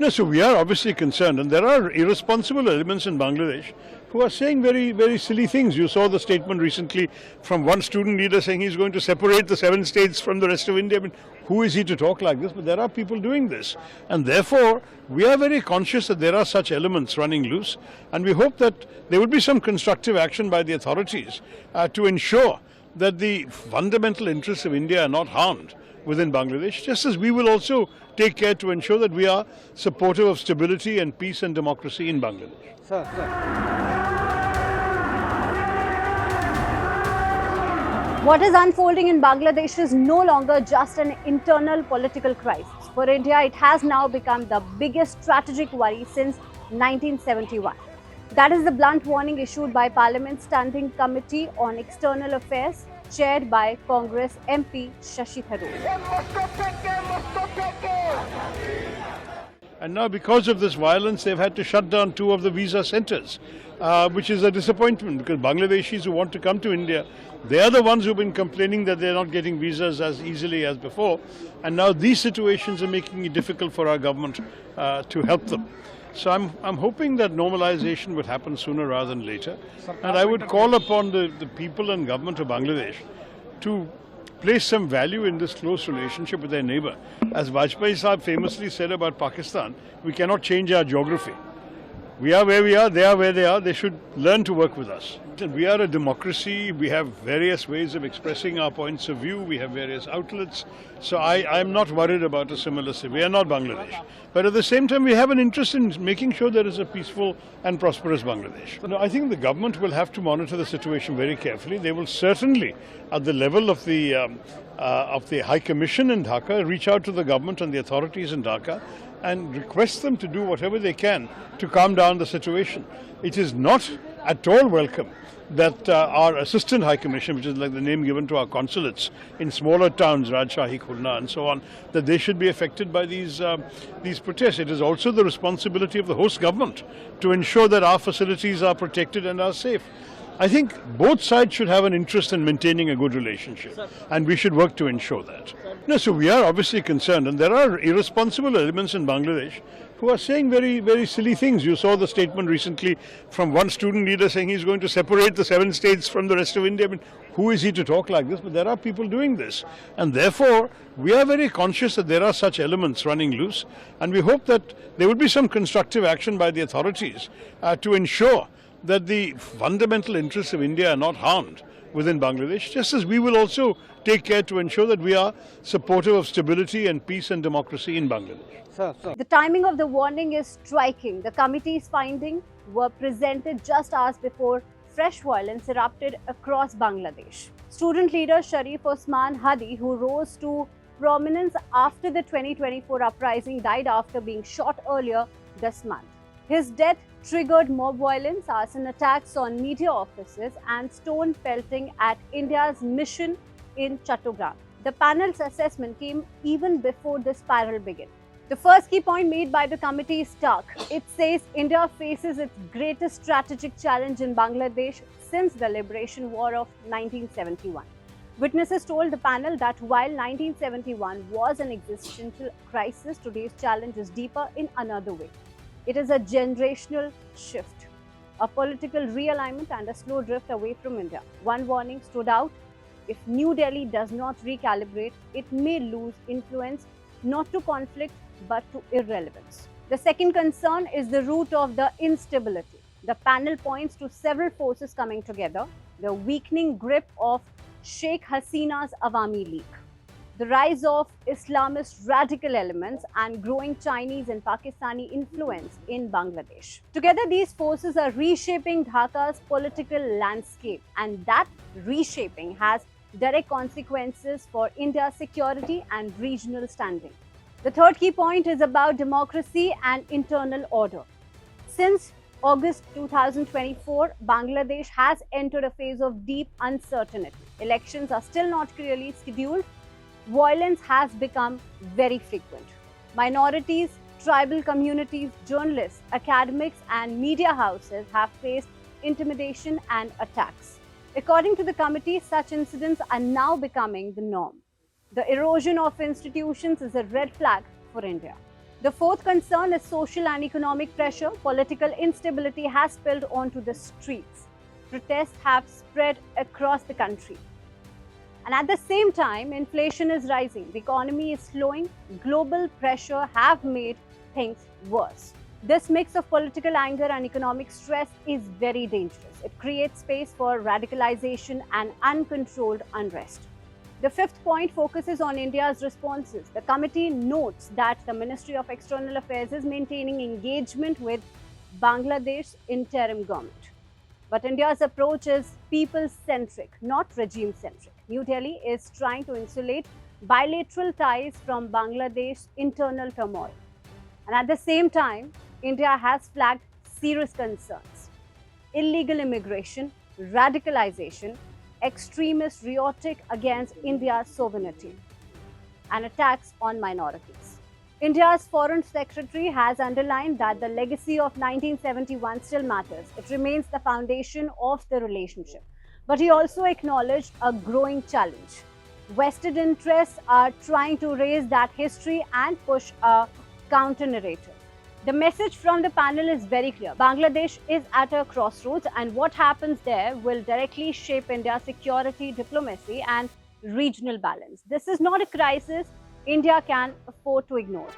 No, so we are obviously concerned, and there are irresponsible elements in Bangladesh who are saying very, very silly things. You saw the statement recently from one student leader saying he's going to separate the 7 states from the rest of India. I mean, who is he to talk like this? But there are people doing this. And therefore, we are very conscious that there are such elements running loose. And we hope that there will be some constructive action by the authorities to ensure that the fundamental interests of India are not harmed within Bangladesh, just as we will also take care to ensure that we are supportive of stability and peace and democracy in Bangladesh. Sir. What is unfolding in Bangladesh is no longer just an internal political crisis. For India, it has now become the biggest strategic worry since 1971. That is the blunt warning issued by Parliament's Standing Committee on External Affairs, chaired by Congress MP Shashi Tharoor. And now because of this violence, they've had to shut down 2 of the visa centers, which is a disappointment because Bangladeshis who want to come to India, they are the ones who've been complaining that they're not getting visas as easily as before. And now these situations are making it difficult for our government to help them. So I'm hoping that normalization would happen sooner rather than later. And I would call upon the people and government of Bangladesh to place some value in this close relationship with their neighbor. As Vajpayee Sahib famously said about Pakistan, we cannot change our geography. We are where we are, they are where they are, they should learn to work with us. We are a democracy, we have various ways of expressing our points of view, we have various outlets. So I'm not worried about a similar situation. We are not Bangladesh. But at the same time, we have an interest in making sure there is a peaceful and prosperous Bangladesh. No, I think the government will have to monitor the situation very carefully. They will certainly, at the level of the High Commission in Dhaka, reach out to the government and the authorities in Dhaka and request them to do whatever they can to calm down the situation. It is not at all welcome that our Assistant High Commission, which is like the name given to our consulates in smaller towns, Rajshahi, Khulna and so on, that they should be affected by these protests. It is also the responsibility of the host government to ensure that our facilities are protected and are safe. I think both sides should have an interest in maintaining a good relationship, and we should work to ensure that. No, so we are obviously concerned, and there are irresponsible elements in Bangladesh who are saying very, very silly things. You saw the statement recently from one student leader saying he's going to separate the 7 states from the rest of India. I mean, who is he to talk like this? But there are people doing this. And therefore, we are very conscious that there are such elements running loose. And we hope that there will be some constructive action by the authorities to ensure that the fundamental interests of India are not harmed within Bangladesh, just as we will also take care to ensure that we are supportive of stability and peace and democracy in Bangladesh. Sir. The timing of the warning is striking. The committee's findings were presented just hours before fresh violence erupted across Bangladesh. Student leader Sharif Osman Hadi, who rose to prominence after the 2024 uprising, died after being shot earlier this month. His death triggered mob violence, arson attacks on media offices and stone pelting at India's mission in Chattogram. The panel's assessment came even before the spiral began. The first key point made by the committee is stark. It says India faces its greatest strategic challenge in Bangladesh since the liberation war of 1971. Witnesses told the panel that while 1971 was an existential crisis, today's challenge is deeper in another way. It is a generational shift, a political realignment and a slow drift away from India. One warning stood out: if New Delhi does not recalibrate, it may lose influence not to conflict but to irrelevance. The second concern is the root of the instability. The panel points to several forces coming together: the weakening grip of Sheikh Hasina's Awami League, the rise of Islamist radical elements, and growing Chinese and Pakistani influence in Bangladesh. Together, these forces are reshaping Dhaka's political landscape, and that reshaping has direct consequences for India's security and regional standing. The third key point is about democracy and internal order. Since August 2024, Bangladesh has entered a phase of deep uncertainty. Elections are still not clearly scheduled. Violence has become very frequent. Minorities, tribal communities, journalists, academics, and media houses have faced intimidation and attacks. According to the committee, such incidents are now becoming the norm. The erosion of institutions is a red flag for India. The fourth concern is social and economic pressure. Political instability has spilled onto the streets. Protests have spread across the country. And at the same time, inflation is rising, the economy is slowing, global pressure have made things worse. This mix of political anger and economic stress is very dangerous. It creates space for radicalization and uncontrolled unrest. The fifth point focuses on India's responses. The committee notes that the Ministry of External Affairs is maintaining engagement with Bangladesh's interim government. But India's approach is people-centric, not regime-centric. New Delhi is trying to insulate bilateral ties from Bangladesh's internal turmoil. And at the same time, India has flagged serious concerns: illegal immigration, radicalization, extremist rhetoric against India's sovereignty, and attacks on minorities. India's Foreign Secretary has underlined that the legacy of 1971 still matters. It remains the foundation of the relationship. But he also acknowledged a growing challenge. Vested interests are trying to raise that history and push a counter-narrative. The message from the panel is very clear. Bangladesh is at a crossroads, and what happens there will directly shape India's security, diplomacy, and regional balance. This is not a crisis India can afford to ignore.